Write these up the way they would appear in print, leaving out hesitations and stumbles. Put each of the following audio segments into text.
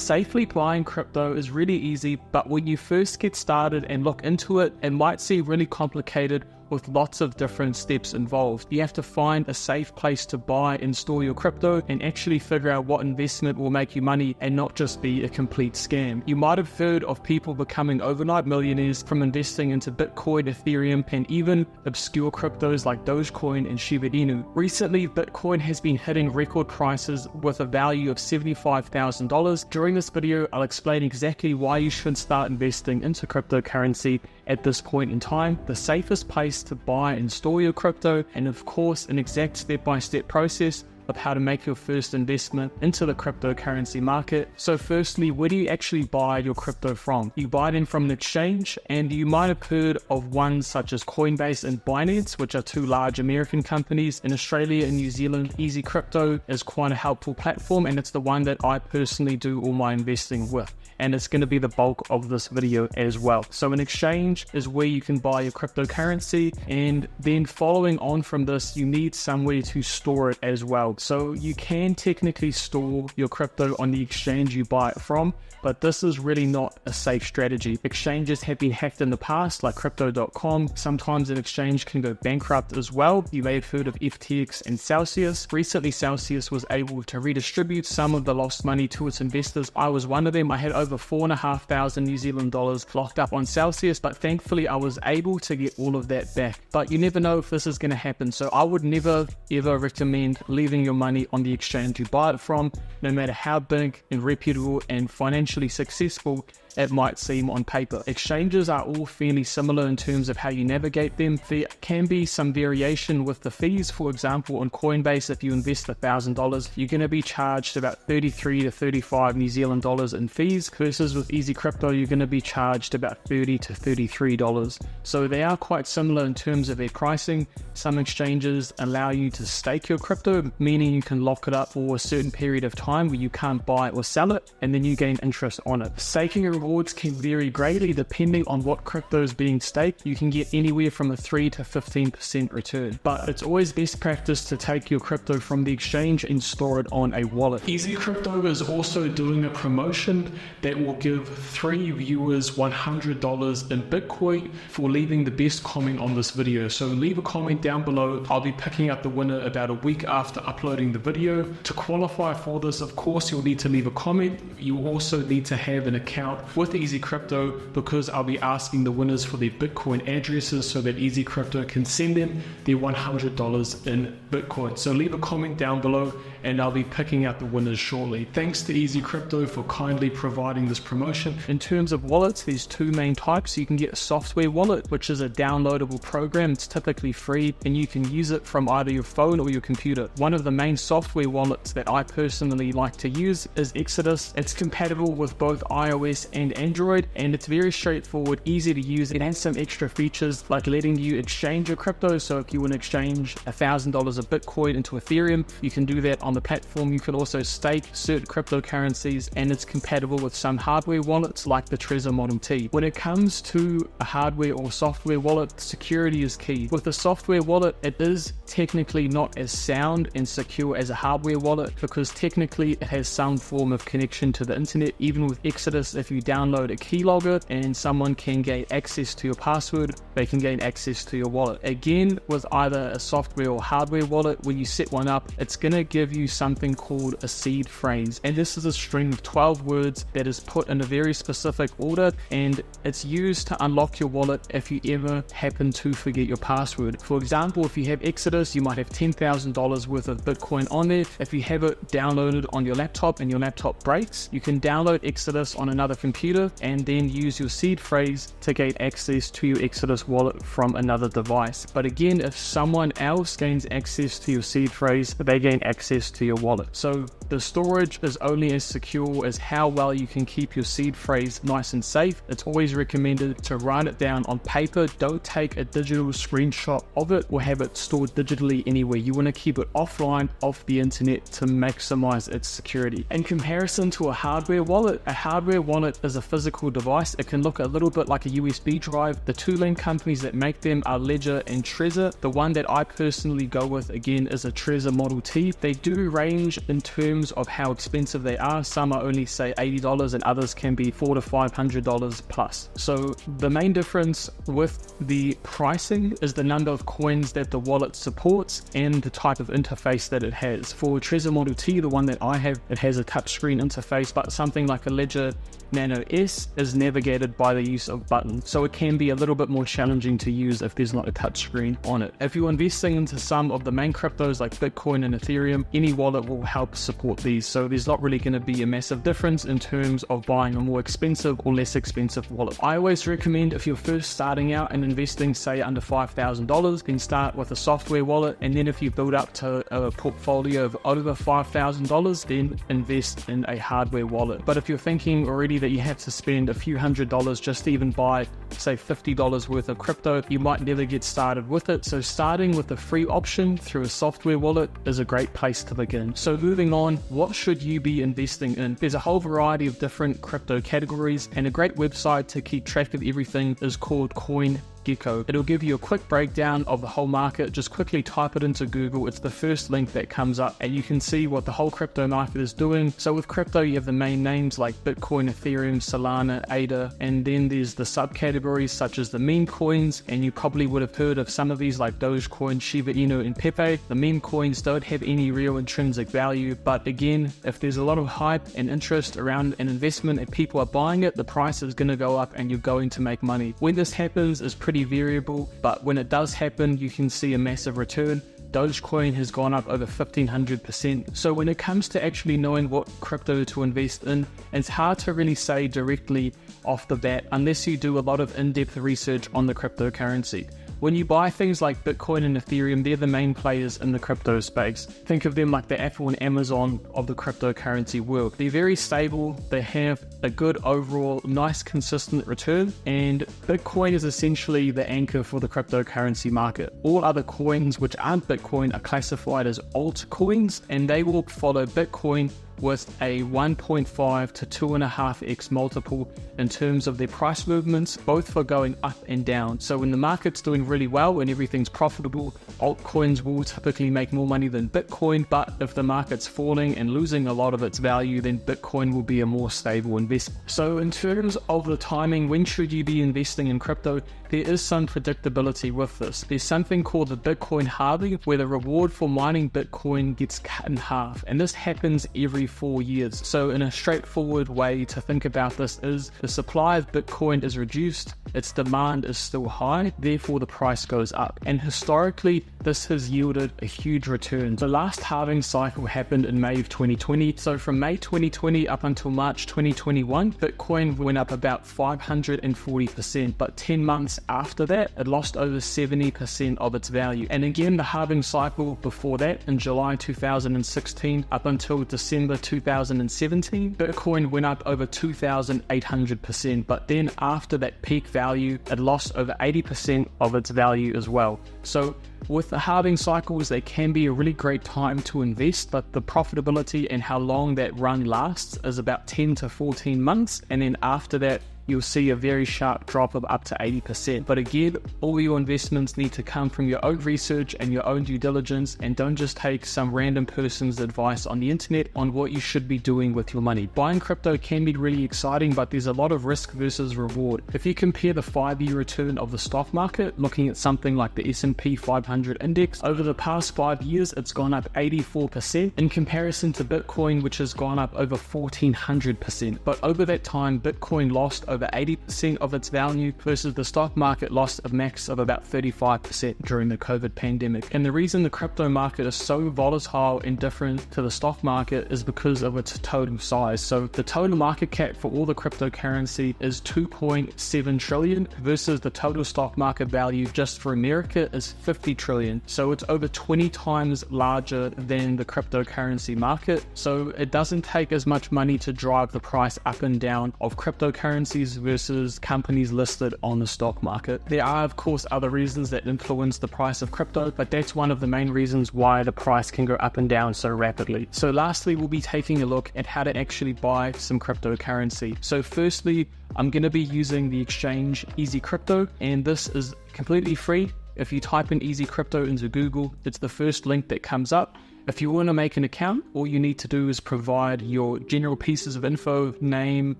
Safely buying crypto is really easy, but when you first get started and look into it, it might seem really complicated with lots of different steps involved. You have to find a safe place to buy and store your crypto and actually figure out what investment will make you money and not just be a complete scam. You might have heard of people becoming overnight millionaires from investing into Bitcoin, Ethereum, and even obscure cryptos like Dogecoin and Shiba Inu. Recently, Bitcoin has been hitting record prices with a value of $75,000. During this video, I'll explain exactly why you should start investing into cryptocurrency at this point in time, the safest place to buy and store your crypto, and of course an exact step-by-step process of how to make your first investment into the cryptocurrency market. So firstly, where do you actually buy your crypto from? You buy them from an exchange, and you might have heard of ones such as Coinbase and Binance, which are two large American companies. In Australia and New Zealand, Easy Crypto is quite a helpful platform, and it's the one that I personally do all my investing with. And it's going to be the bulk of this video as well. So an exchange is where you can buy your cryptocurrency, and then following on from this, you need somewhere to store it as well. So you can technically store your crypto on the exchange you buy it from, but this is really not a safe strategy. Exchanges have been hacked in the past, like crypto.com. Sometimes an exchange can go bankrupt as well. You may have heard of FTX and Celsius. Recently, Celsius was able to redistribute some of the lost money to its investors. I was one of them. I had over 4,500 New Zealand dollars locked up on Celsius, but thankfully I was able to get all of that back. But you never know if this is going to happen. So I would never ever recommend leaving your money on the exchange you buy it from, no matter how big and reputable and financially successful it might seem on paper. Exchanges are all fairly similar in terms of how you navigate them. There can be some variation with the fees. For example, on Coinbase, if you invest $1,000, you're going to be charged about 33 to 35 New Zealand dollars in fees, versus with Easy Crypto, you're going to be charged about $30 to $33. So they are quite similar in terms of their pricing. Some exchanges allow you to stake your crypto, meaning you can lock it up for a certain period of time where you can't buy or sell it, and then you gain interest on it. Staking rewards can vary greatly depending on what crypto is being staked. You can get anywhere from a 3 to 15% return, but it's always best practice to take your crypto from the exchange and store it on a wallet. Easy Crypto is also doing a promotion that will give 3 viewers $100 in Bitcoin for leaving the best comment on this video. So leave a comment down below. I'll be picking up the winner about a week after uploading the video. To qualify for this, of course, you'll need to leave a comment. You also need to have an account with Easy Crypto, because I'll be asking the winners for their Bitcoin addresses so that Easy Crypto can send them their $100 in Bitcoin. So leave a comment down below and I'll be picking out the winners shortly. Thanks to Easy Crypto for kindly providing this promotion. In terms of wallets, there's two main types. You can get a software wallet, which is a downloadable program. It's typically free and you can use it from either your phone or your computer. One of the main software wallets that I personally like to use is Exodus. It's compatible with both iOS and Android, and it's very straightforward, easy to use. It has some extra features like letting you exchange your crypto. So if you want to exchange $1,000 of Bitcoin into Ethereum, you can do that on the platform. You can also stake certain cryptocurrencies, and it's compatible with some hardware wallets like the Trezor Model T. When it comes to a hardware or software wallet, security is key. With a software wallet, it is technically not as sound and secure as a hardware wallet, because technically it has some form of connection to the internet. Even with Exodus, if you download a keylogger and someone can gain access to your password, they can gain access to your wallet. Again, with either a software or hardware wallet, when you set one up, it's going to give you something called a seed phrase, and this is a string of 12 words that is put in a very specific order, and it's used to unlock your wallet if you ever happen to forget your password. For example, if you have Exodus, you might have $10,000 worth of Bitcoin on there. If you have it downloaded on your laptop and your laptop breaks, you can download Exodus on another computer and then use your seed phrase to gain access to your Exodus wallet from another device. But again, if someone else gains access to your seed phrase, they gain access to your wallet. So the storage is only as secure as how well you can keep your seed phrase nice and safe. It's always recommended to write it down on paper. Don't take a digital screenshot of it or have it stored digitally anywhere. You want to keep it offline, off the internet, to maximize its security. In comparison to a hardware wallet is a physical device. It can look a little bit like a USB drive. The two main companies that make them are Ledger and Trezor. The one that I personally go with, again, is a Trezor Model T. They do range in terms terms of how expensive they are, some are only say $80 and others can be $400 to $500 plus. So the main difference with the pricing is the number of coins that the wallet supports and the type of interface that it has. For Trezor Model T, the one that I have, it has a touchscreen interface, but something like a Ledger Nano S is navigated by the use of buttons, so it can be a little bit more challenging to use if there's not a touchscreen on it. If you're investing into some of the main cryptos like Bitcoin and Ethereum, any wallet will help support these, so there's not really going to be a massive difference in terms of buying a more expensive or less expensive wallet. I always recommend, if you're first starting out and investing say under $5,000, then start with a software wallet, and then if you build up to a portfolio of over $5,000, then invest in a hardware wallet. But if you're thinking already that you have to spend a few $100s just to even buy say $50 worth of crypto, you might never get started with it. So starting with the free option through a software wallet is a great place to begin. So moving on, what should you be investing in? There's a whole variety of different crypto categories, and a great website to keep track of everything is called CoinGecko. It'll give you a quick breakdown of the whole market. Just quickly type it into Google. It's the first link that comes up, and you can see what the whole crypto market is doing. So with crypto, you have the main names like Bitcoin, Ethereum, Solana, ADA, and then there's the subcategories such as the meme coins, and you probably would have heard of some of these like Dogecoin, Shiba Inu, and Pepe. The meme coins don't have any real intrinsic value, but again, if there's a lot of hype and interest around an investment and people are buying it, the price is going to go up and you're going to make money. When this happens is pretty variable, but when it does happen, you can see a massive return. Dogecoin has gone up over 1500%. So when it comes to actually knowing what crypto to invest in, it's hard to really say directly off the bat unless you do a lot of in-depth research on the cryptocurrency. When you buy things like Bitcoin and Ethereum, they're the main players in the crypto space. Think of them like the Apple and Amazon of the cryptocurrency world. They're very stable, they have a good overall, nice consistent return, and Bitcoin is essentially the anchor for the cryptocurrency market. All other coins which aren't Bitcoin are classified as altcoins, and they will follow Bitcoin with a 1.5 to 2.5x multiple in terms of their price movements, both for going up and down. So when the market's doing really well and everything's profitable, altcoins will typically make more money than Bitcoin, but if the market's falling and losing a lot of its value, then Bitcoin will be a more stable investment. So in terms of the timing, when should you be investing in crypto? There is some predictability with this. There's something called the Bitcoin halving, where the reward for mining Bitcoin gets cut in half, and this happens every 4 years. So in a straightforward way to think about this is the supply of Bitcoin is reduced, its demand is still high, therefore the price goes up. And historically, this has yielded a huge return. The last halving cycle happened in May of 2020. So from May 2020 up until March 2021, Bitcoin went up about 540%, but 10 months after that, it lost over 70% of its value. And again, the halving cycle before that, in July 2016 up until December 2017, Bitcoin went up over 2,800%, but then after that peak value, it lost over 80% of its value as well. So with the halving cycles, they can be a really great time to invest, but the profitability and how long that run lasts is about 10 to 14 months, and then after that, you'll see a very sharp drop of up to 80%. But again, all your investments need to come from your own research and your own due diligence, and don't just take some random person's advice on the internet on what you should be doing with your money. Buying crypto can be really exciting, but there's a lot of risk versus reward. If you compare the 5-year return of the stock market, looking at something like the S&P 500 index, over the past 5 years, it's gone up 84% in comparison to Bitcoin, which has gone up over 1,400%. But over that time, Bitcoin lost over 80% of its value versus the stock market lost a max of about 35% during the COVID pandemic. And the reason the crypto market is so volatile and different to the stock market is because of its total size. So the total market cap for all the cryptocurrency is 2.7 trillion versus the total stock market value just for America is 50 trillion. So it's over 20 times larger than the cryptocurrency market. So it doesn't take as much money to drive the price up and down of cryptocurrencies versus companies listed on the stock market. There are of course other reasons that influence the price of crypto, but that's one of the main reasons why the price can go up and down so rapidly. So lastly, we'll be taking a look at how to actually buy some cryptocurrency. So firstly, I'm going to be using the exchange Easy Crypto, and this is completely free. If you type in Easy Crypto into Google, it's the first link that comes up. If you want to make an account, all you need to do is provide your general pieces of info, name,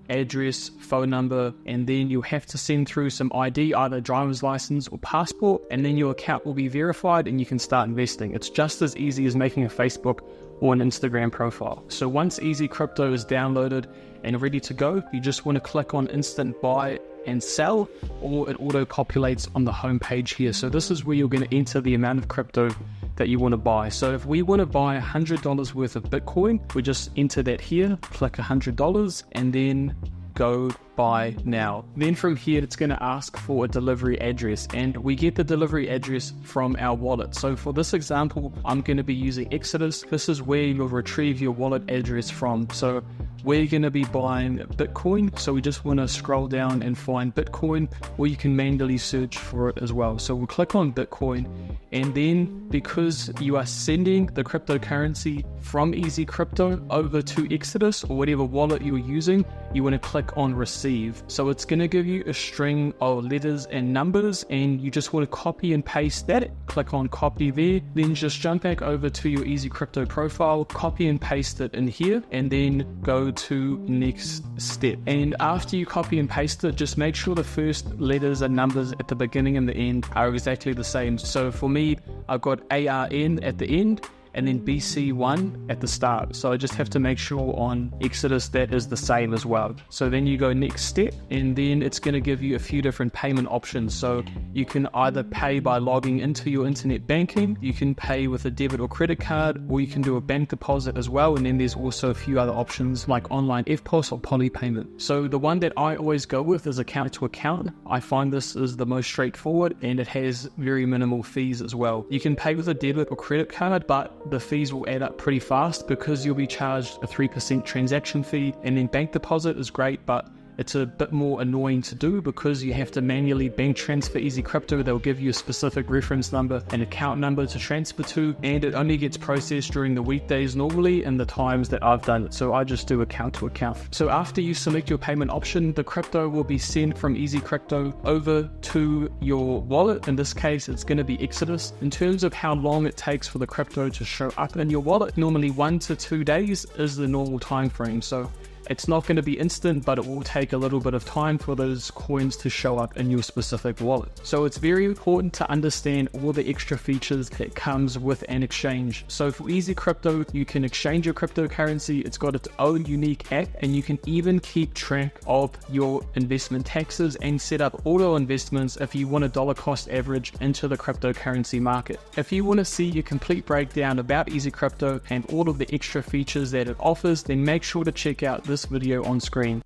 address, phone number, and then you'll have to send through some ID, either driver's license or passport, and then your account will be verified and you can start investing. It's just as easy as making a Facebook or an Instagram profile. So once Easy Crypto is downloaded and ready to go, you just want to click on instant buy and sell, or it auto populates on the home page here. So this is where you're going to enter the amount of crypto that you want to buy. So if we want to buy $100 worth of Bitcoin, we just enter that here, click $100, and then go buy now. Then from here, it's going to ask for a delivery address, and we get the delivery address from our wallet. So for this example, I'm going to be using Exodus. This is where you'll retrieve your wallet address from. So we're going to be buying Bitcoin, so we just want to scroll down and find Bitcoin, or you can manually search for it as well. So we'll click on Bitcoin, and then because you are sending the cryptocurrency from Easy Crypto over to Exodus or whatever wallet you're using, you want to click on receive. So it's going to give you a string of letters and numbers, and you just want to copy and paste that. Click on copy there, then just jump back over to your Easy Crypto profile, copy and paste it in here, and then go to next step. And after you copy and paste it, just make sure the first letters and numbers at the beginning and the end are exactly the same. So for me, I've got ARN at the end and then BC1 at the start. So I just have to make sure on Exodus that is the same as well. So then you go next step, and then it's going to give you a few different payment options. So you can either pay by logging into your internet banking, you can pay with a debit or credit card, or you can do a bank deposit as well. And then there's also a few other options like online FPOS or POLI payment. So the one that I always go with is account to account. I find this is the most straightforward, and it has very minimal fees as well. You can pay with a debit or credit card, but the fees will add up pretty fast because you'll be charged a 3% transaction fee. And then bank deposit is great, but it's a bit more annoying to do because you have to manually bank transfer Easy Crypto. They'll give you a specific reference number and account number to transfer to, and it only gets processed during the weekdays normally and the times that I've done it. So I just do account to account. So after you select your payment option, the crypto will be sent from Easy Crypto over to your wallet. In this case, it's going to be Exodus. In terms of how long it takes for the crypto to show up in your wallet, normally 1 to 2 days is the normal time frame. So it's not going to be instant, but it will take a little bit of time for those coins to show up in your specific wallet. So it's very important to understand all the extra features that comes with an exchange. So for Easy Crypto, you can exchange your cryptocurrency. It's got its own unique app, and you can even keep track of your investment taxes and set up auto investments if you want a dollar cost average into the cryptocurrency market. If you want to see a complete breakdown about Easy Crypto and all of the extra features that it offers, then make sure to check out this video on screen.